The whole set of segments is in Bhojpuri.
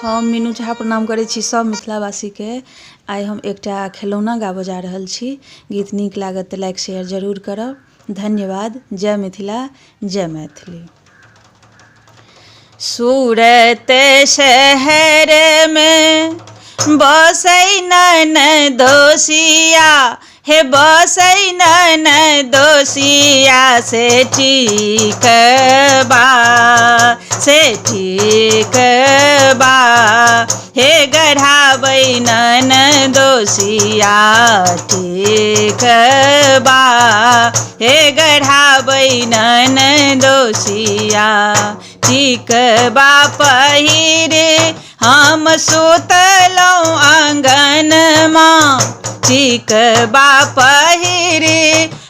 हम मीनू झा प्रणाम करै छी सब मिथिलावासी के। आइ हम एकटा खेलौना गाबऽ जा रहल छी। गीत नीक लागत तऽ लाइक शेयर जरूर करब। धन्यवाद। जय मिथिला, जय मैथिली। सूरत शहर में बसै ननदोसिया, हे बसै ननदोसिया से ठीक बा, से ठीक बा। हे गढ़ाबै ननदोसिया ठीक बा, हे गढ़ाबै ननदोसिया ठीक बा। पहिरे हम सुतलहुँ आँगनमा, ठीक बा। पहिरे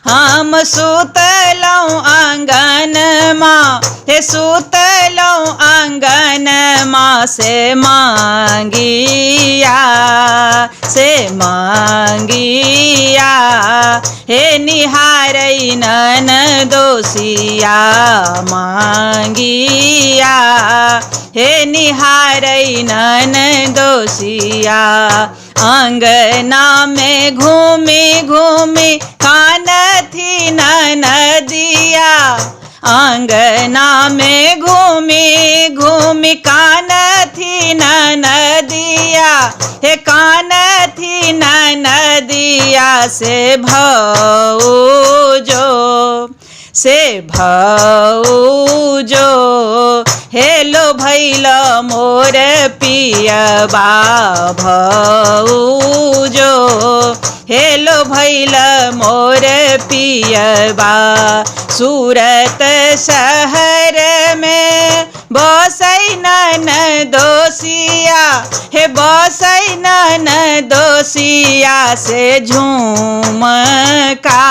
हम सुतलहुँ आँगनमा, हे सुतलहुँ आँगनमा से मांगिया, से मांगिया। हे निहारै ननदोसिया मांगिया, हे निहारै ननदोसिया। आंगना में घूमी घूमी कानथी ननदिया, आंगना में घूमी घूमी कानथी ननदिया, हे कानथी ननदिया से भौजो, से भौजो। हेलो भैल मोर पियबा भौजो, हेलो भैल मोर पियबा। सूरत शहर में बसै ननदोसिया, हे बसै ननदोसिया से झुमका,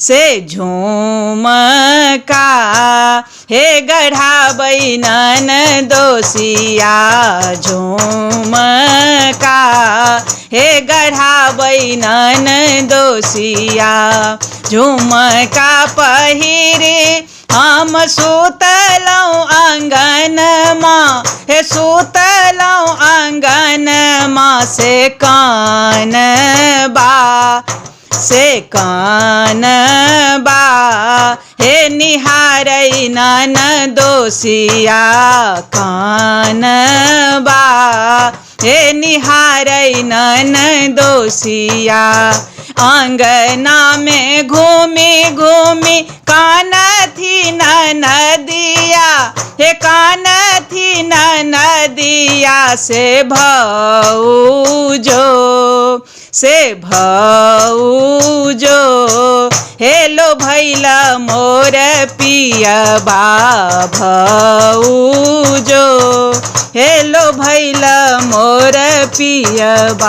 से झुमका। हे गढ़ाबै ननदोसिया झुमका, हे गढ़ाबै ननदोसिया झुमका। पहिरे हम सुतलहुँ आँगनमा, हे सुतलहुँ आँगनमा से कानबा, से कानबा। हे निहारै ननदोसिया कानबा, हे निहारै ननदोसिया। आंगना में घूमी घूमी कानथी ननदिया, हे कानथी ननदिया से भौजो, से भौजो। हेलो भैल मोर पियबा भौजो, हेलो भैल मोर पियबा।